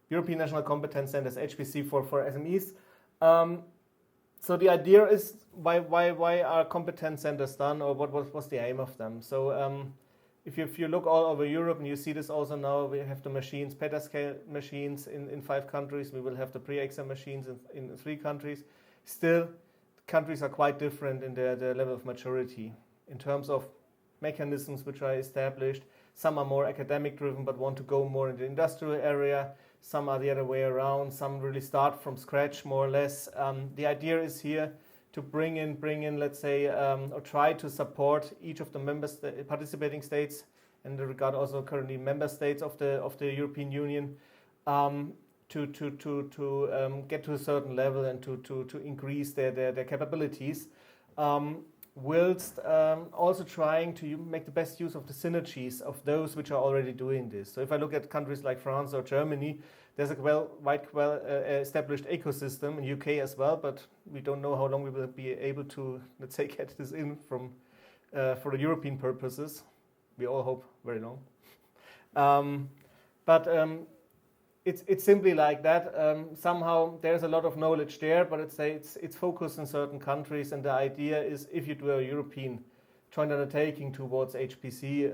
European National Competence Centres, HPC for SMEs. So the idea is why are competence centers done, or what was the aim of them? So if you look all over Europe, and you see this also now, we have the machines, petascale machines in 5 countries. We will have the pre-exam machines in 3 countries. Still, countries are quite different in their level of maturity in terms of mechanisms which are established. Some are more academic driven but want to go more in the industrial area. Some are the other way around. Some really start from scratch, more or less. The idea is here to bring in, let's say, or try to support each of the participating states, in the regard also currently member states of the European Union, to get to a certain level and to increase their capabilities, whilst also trying to make the best use of the synergies of those which are already doing this. So if I look at countries like France or Germany, there's a well established ecosystem in UK as well, but we don't know how long we will be able to, let's say, get this in from for the European purposes. We all hope very long. It's simply like that. Somehow there's a lot of knowledge there, but it's focused in certain countries, and the idea is if you do a European joint undertaking towards HPC,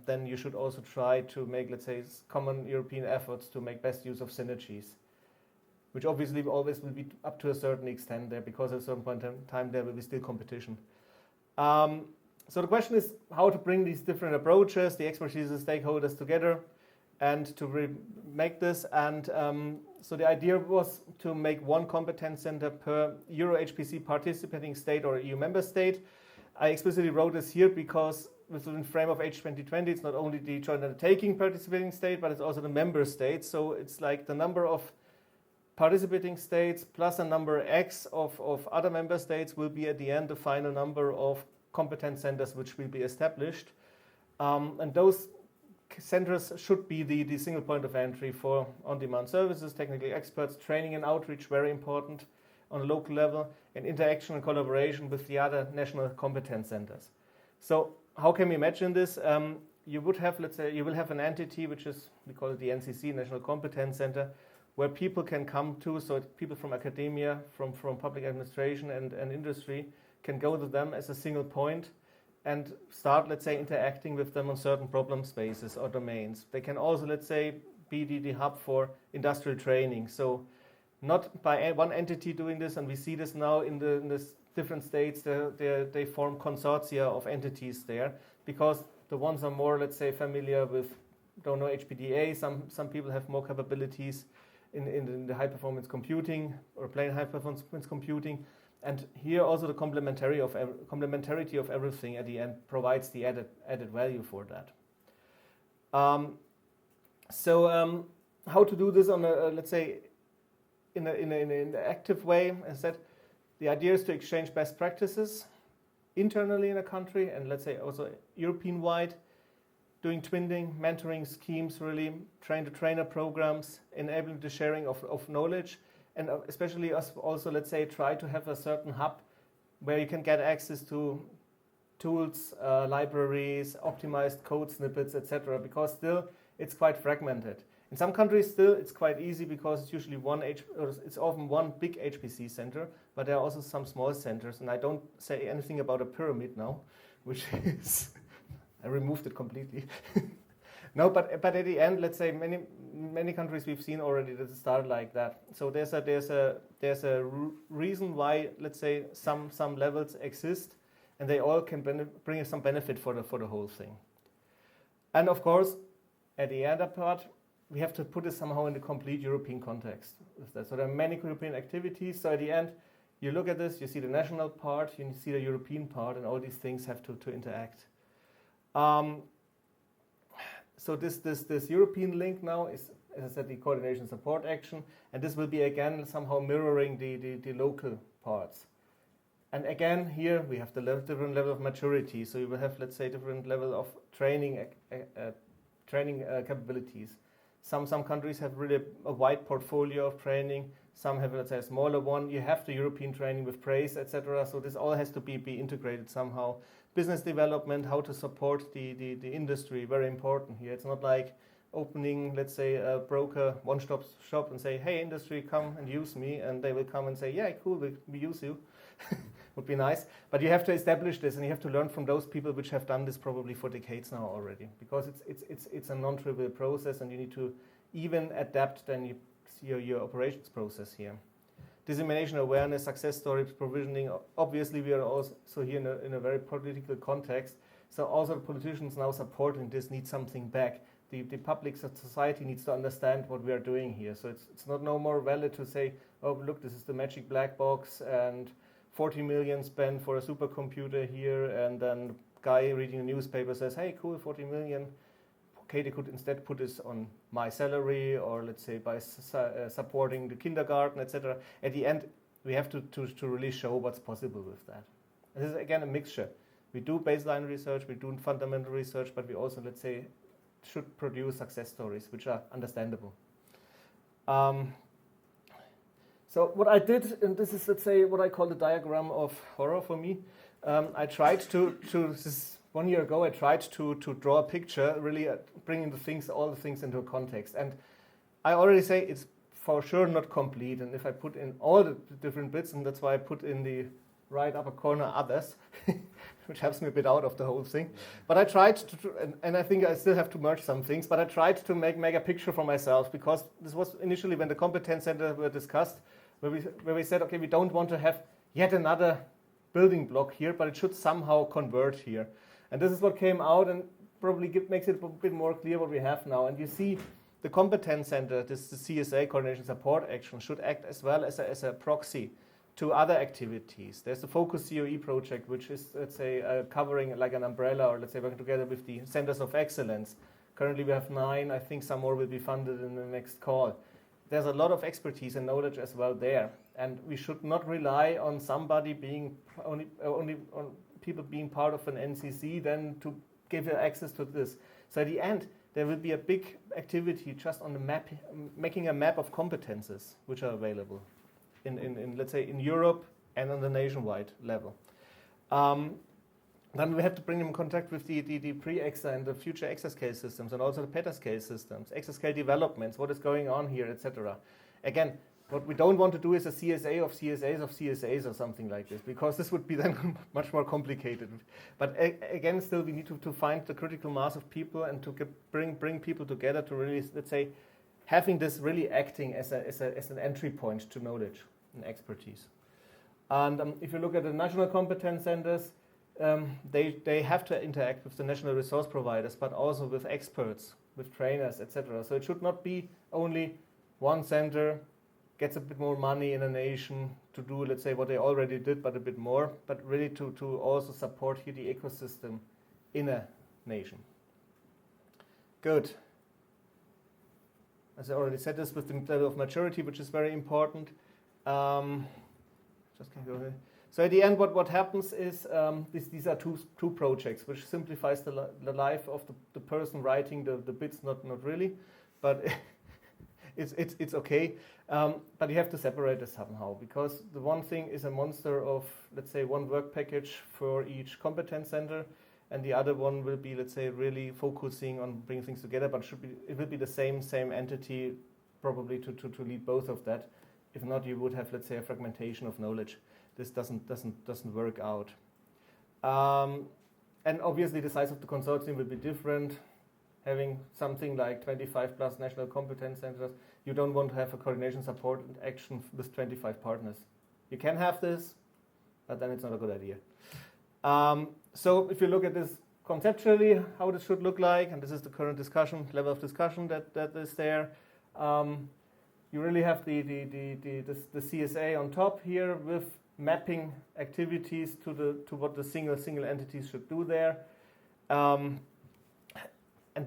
then you should also try to make, let's say, common European efforts to make best use of synergies, which obviously always will be up to a certain extent there, because at a certain point in time there will be still competition. So the question is how to bring these different approaches, the expertise of stakeholders together, and to make this. And so the idea was to make one competence center per EuroHPC participating state or EU member state. I explicitly wrote this here because within the frame of H2020, it's not only the joint undertaking participating state, but it's also the member states. So it's like the number of participating states plus a number X of other member states will be at the end the final number of competence centers which will be established. And those centers should be the single point of entry for on-demand services, technical experts, training and outreach, very important on a local level, and interaction and collaboration with the other national competence centers. So how can we imagine this? You would have, let's say, you will have an entity which is, we call it the NCC, National Competence Center, where people can come to, so people from academia, from public administration and industry can go to them as a single point and start, let's say, interacting with them on certain problem spaces or domains. They can also, let's say, be the hub for industrial training. So not by one entity doing this, and we see this now in the different states, they form consortia of entities there, because the ones are more, let's say, familiar with, don't know, HPDA. Some people have more capabilities in the high-performance computing or plain high-performance computing. And here also the complementarity of everything at the end provides the added value for that. How to do this on a, let's say, in an active way? As I said, the idea is to exchange best practices internally in a country, and let's say also European-wide, doing twinning, mentoring schemes, really train-to-trainer programs, enabling the sharing of knowledge. And especially also, let's say, try to have a certain hub where you can get access to tools, libraries, optimized code snippets, etc. Because still it's quite fragmented. In some countries still it's quite easy because it's usually it's often one big HPC center, but there are also some small centers. And I don't say anything about a pyramid now, which is I removed it completely. No, but at the end, let's say many countries we've seen already that it started like that. So there's a reason why, let's say, some levels exist, and they all can bring some benefit for the whole thing. And of course, at the other part, we have to put this somehow in the complete European context. So there are many European activities. So at the end, you look at this, you see the national part, you see the European part, and all these things have to interact. So this European link now is, as I said, the coordination support action, and this will be again somehow mirroring the local parts. And again, here we have the different level of maturity. So you will have, let's say, different level of training capabilities. Some countries have really a wide portfolio of training. Some have, let's say, a smaller one. You have the European training with praise, etc. So this all has to be integrated somehow. Business development, how to support the industry, very important here. It's not like opening, let's say, a broker one-stop shop and say, hey, industry, come and use me, and they will come and say, yeah, cool, we use you. Would be nice. But you have to establish this, and you have to learn from those people which have done this probably for decades now already, because it's a non-trivial process, and you need to even adapt then your operations process here. Dissemination, awareness, success stories, provisioning. Obviously, we are also here in a very political context. So also the politicians now supporting this need something back. The public society needs to understand what we are doing here. So it's not no more valid to say, oh, look, this is the magic black box and 40 million spent for a supercomputer here, and then guy reading a newspaper says, hey, cool, 40 million. Okay, they could instead put this on my salary, or let's say by supporting the kindergarten, etc. At the end, we have to really show what's possible with that. This is again a mixture. We do baseline research, we do fundamental research, but we also, let's say, should produce success stories which are understandable. So what I did, and this is, let's say, what I call the diagram of horror for me. I tried to this is 1 year ago, I tried to draw a picture, really bringing all the things into a context. And I already say it's for sure not complete. And if I put in all the different bits, and that's why I put in the right upper corner others, which helps me a bit out of the whole thing. But I tried to, and I think I still have to merge some things, but I tried to make a picture for myself, because this was initially when the competence center were discussed, where we said, okay, we don't want to have yet another building block here, but it should somehow convert here. And this is what came out, and probably makes it a bit more clear what we have now. And you see the competence center, the CSA, Coordination Support Action, should act as well as a proxy to other activities. There's the Focus COE project, which is, let's say, covering like an umbrella, or let's say working together with the Centers of Excellence. Currently we have 9. I think some more will be funded in the next call. There's a lot of expertise and knowledge as well there. And we should not rely on somebody being only on people being part of an NCC then to give you access to this. So at the end, there will be a big activity just on the map, making a map of competences which are available in let's say, in Europe and on the nationwide level. Then we have to bring them in contact with the pre-EXA and the future exascale systems, and also the petascale systems, exascale developments, what is going on here, etc. Again, what we don't want to do is a CSA of CSAs of CSAs or something like this, because this would be then much more complicated. But again, still we need to find the critical mass of people and to bring people together to really, let's say, having this really acting as an entry point to knowledge and expertise. And if you look at the national competence centers, they have to interact with the national resource providers, but also with experts, with trainers, etc. So it should not be only one center gets a bit more money in a nation to do, let's say, what they already did, but a bit more, but really to also support here the ecosystem in a nation. Good. As I already said, this with the level of maturity, which is very important. Just can go here. So at the end, what happens is these are two projects, which simplifies the life of the person writing the bits. Not really, but it's okay. But you have to separate this somehow, because the one thing is a monster of, let's say, one work package for each competence center, and the other one will be, let's say, really focusing on bringing things together. But it will be the same entity probably to lead both of that. If not, you would have, let's say, a fragmentation of knowledge. This doesn't work out. And obviously the size of the consortium will be different. Having something like 25 plus national competence centers, you don't want to have a coordination support and action with 25 partners. You can have this, but then it's not a good idea. So if you look at this conceptually, how this should look like, and this is the current level of discussion that is there. You really have the CSA on top here with mapping activities to what the single entities should do there, and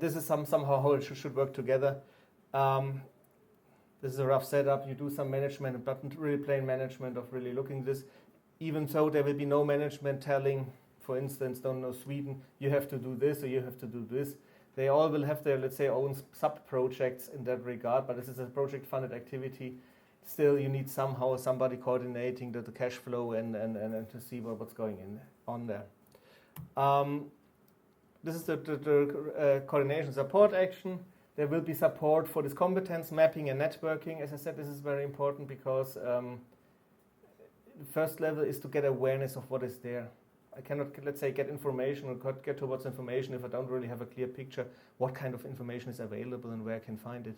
this is somehow how it should work together. This is a rough setup. You do some management, but not really plain management of really looking this. Even so, there will be no management telling, for instance, don't know Sweden, you have to do this or you have to do this. They all will have their, let's say, own sub-projects in that regard, but this is a project-funded activity. Still, you need somebody coordinating the cash flow and to see what's going on there. This is the coordination support action. There will be support for this competence mapping and networking. As I said, this is very important because the first level is to get awareness of what is there. I cannot, let's say, get information or get towards information if I don't really have a clear picture what kind of information is available and where I can find it.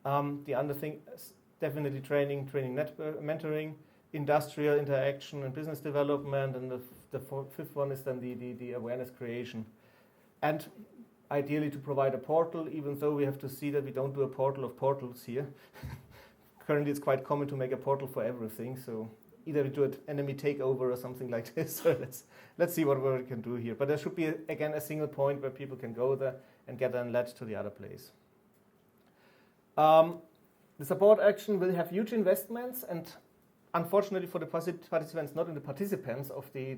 The other thing is definitely training, mentoring, industrial interaction and business development, and the fifth one is then the awareness creation. And ideally to provide a portal, even though we have to see that we don't do a portal of portals here. Currently it's quite common to make a portal for everything, so either we do an enemy takeover or something like this. So let's see what we can do here. But there should be, again, a single point where people can go there and get then led to the other place. The support action will have huge investments, and unfortunately for the participants, not in the participants of the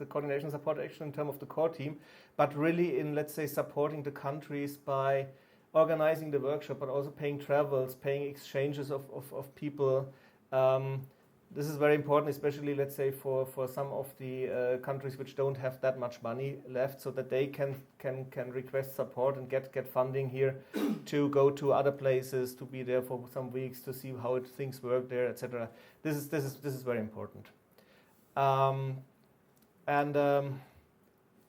coordination support action in terms of the core team, but really in, let's say, supporting the countries by organizing the workshop, but also paying travels, paying exchanges of people. This is very important, especially, let's say, for some of the countries which don't have that much money left, so that they can request support and get funding here to go to other places, to be there for some weeks, to see how things work there, etc. This is very important.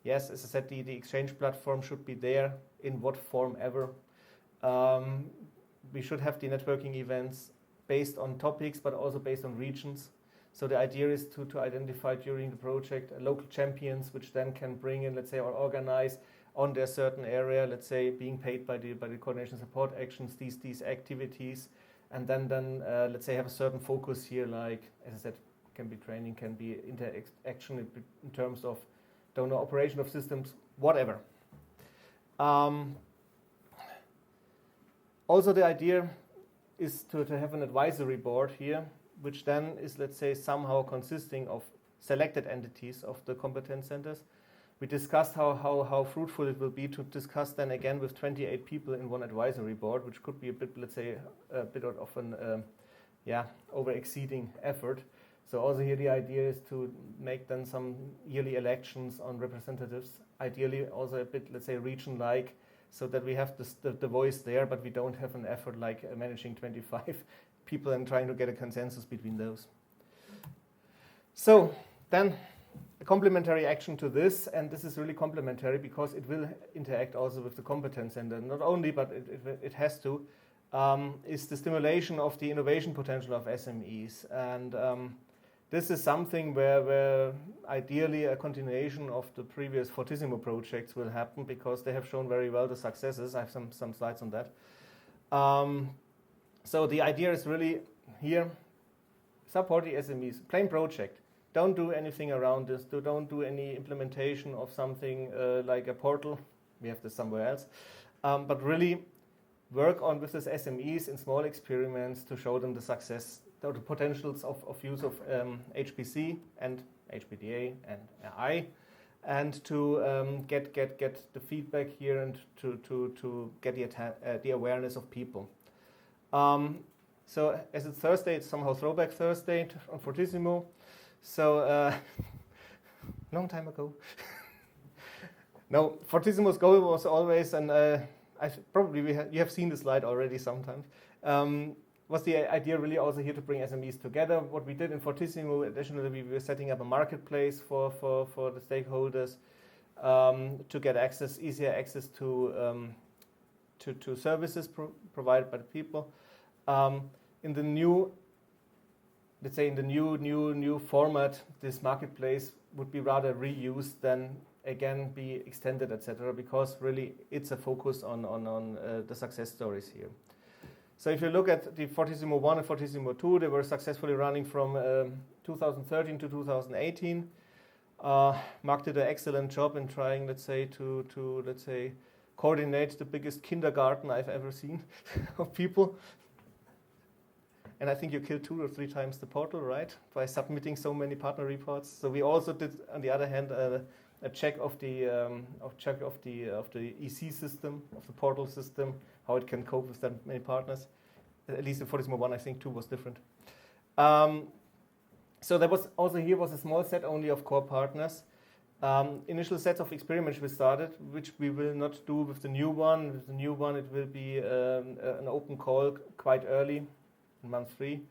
Yes, as I said, the exchange platform should be there in what form ever. We should have the networking events based on topics, but also based on regions. So the idea is to identify during the project local champions, which then can bring in, let's say, or organize on their certain area, let's say, being paid by the coordination support actions, these activities, and then let's say have a certain focus here, like, as I said, can be training, can be interaction in terms of donor operation of systems, whatever. Also the idea is to have an advisory board here, which then is, let's say, somehow consisting of selected entities of the competence centers. We discussed how fruitful it will be to discuss then again with 28 people in one advisory board, which could be a bit, let's say, a bit of an over-exceeding effort. So also here the idea is to make then some yearly elections on representatives, ideally also a bit, let's say, region-like, so that we have the voice there, but we don't have an effort like managing 25 people and trying to get a consensus between those. So then a complementary action to this, and this is really complementary because it will interact also with the competence center, not only, but it has to, is the stimulation of the innovation potential of SMEs. And this is something where ideally a continuation of the previous Fortissimo projects will happen, because they have shown very well the successes. I have some slides on that. So the idea is really here, support the SMEs, plain project. Don't do anything around this. Don't do any implementation of something like a portal. We have this somewhere else. But really work on with these SMEs in small experiments to show them the success, the potentials of use of HPC and HPDA and AI, and to get the feedback here and to get the awareness of people. So as it's Thursday, it's somehow Throwback Thursday on Fortissimo. So long time ago. No, Fortissimo's goal was always, and you have seen the slide already sometimes. Was the idea really also here to bring SMEs together? What we did in Fortissimo, additionally, we were setting up a marketplace for the stakeholders to get easier access to services provided by the people. In the new, let's say, in the new format, this marketplace would be rather reused than again be extended, etc. Because really it's a focus on the success stories here. So if you look at the Fortissimo 1 and Fortissimo 2, they were successfully running from 2013 to 2018. Mark did an excellent job in trying, let's say, to coordinate the biggest kindergarten I've ever seen of people. And I think you killed 2 or 3 times the portal, right? By submitting so many partner reports. So we also did, on the other hand, a check of the EC system, of the portal system, how it can cope with that many partners. At least in Fortissimo 1, I think 2 was different. So there was also here was a small set only of core partners. Initial sets of experiments we started, which we will not do with the new one. With the new one, it will be an open call quite early, in month 3.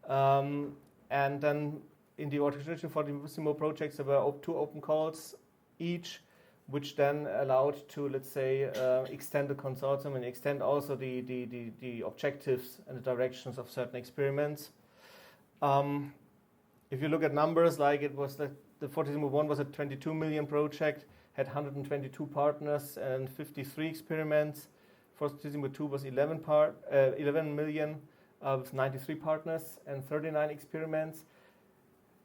And then in the orchestration for the Fortissimo projects, there were 2 open calls each, which then allowed to, let's say, extend the consortium and extend also the objectives and the directions of certain experiments. If you look at numbers, like it was the Fortissimo 1 was a 22 million project, had 122 partners and 53 experiments. Fortissimo 2 was 11 million with 93 partners and 39 experiments.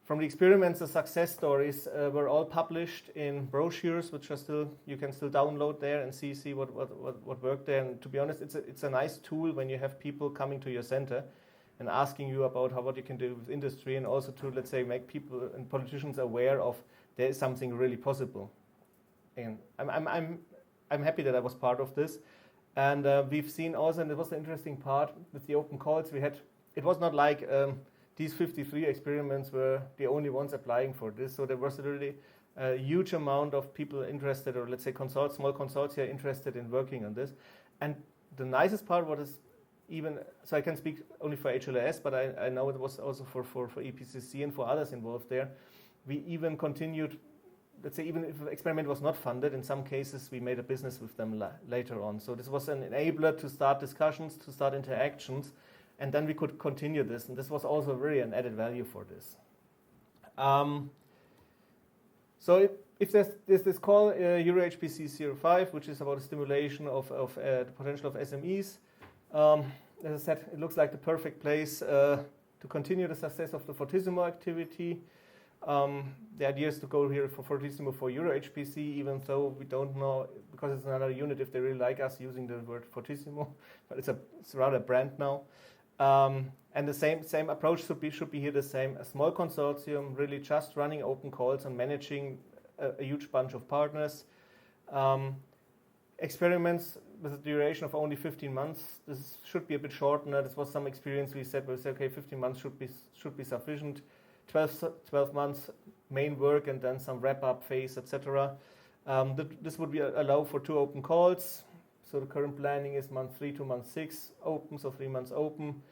From the experiments, the success stories were all published in brochures, which are still you can still download there and see what worked there. And to be honest, it's a nice tool when you have people coming to your center and asking you about what you can do with industry, and also to, let's say, make people and politicians aware of there is something really possible. And I'm happy that I was part of this. And we've seen also, and it was the interesting part with the open calls we had. It was not like these 53 experiments were the only ones applying for this. So there was really a huge amount of people interested, or let's say small consortia interested in working on this. And the nicest part was even, so I can speak only for HLRS, but I know it was also for EPCC and for others involved there. We even continued, let's say, even if the experiment was not funded, in some cases we made a business with them later on. So this was an enabler to start discussions, to start interactions, and then we could continue this. And this was also really an added value for this. So if there's this call, EuroHPC 05, which is about the stimulation of the potential of SMEs. As I said, it looks like the perfect place to continue the success of the Fortissimo activity. The idea is to go here for Fortissimo for EuroHPC, even though we don't know, because it's another unit, if they really like us using the word Fortissimo, but it's rather a brand now. And the same approach should be here the same. A small consortium, really just running open calls and managing a huge bunch of partners. Experiments with a duration of only 15 months. This should be a bit shorter. This was some experience we said, okay, 15 months should be sufficient. 12 months main work and then some wrap-up phase, etc. This would allow for 2 open calls. So the current planning is month 3 to month 6 open, so 3 months open.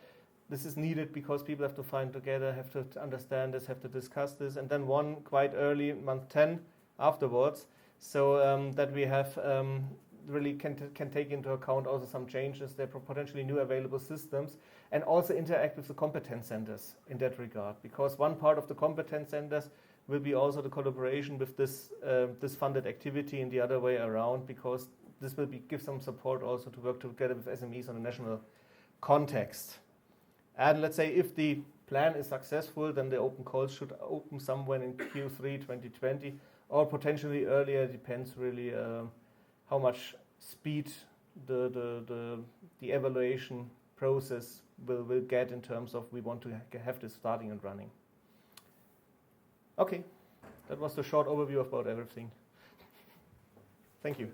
This is needed because people have to find together, have to understand this, have to discuss this, and then one quite early, month 10 afterwards, so that we have really can take into account also some changes, there are potentially new available systems, and also interact with the competence centers in that regard, because one part of the competence centers will be also the collaboration with this funded activity, and the other way around, because this will give some support also to work together with SMEs on a national context. And let's say if the plan is successful, then the open calls should open somewhere in Q3 2020, or potentially earlier. It depends really how much speed the evaluation process will get in terms of we want to have this starting and running. Okay, that was the short overview about everything. Thank you.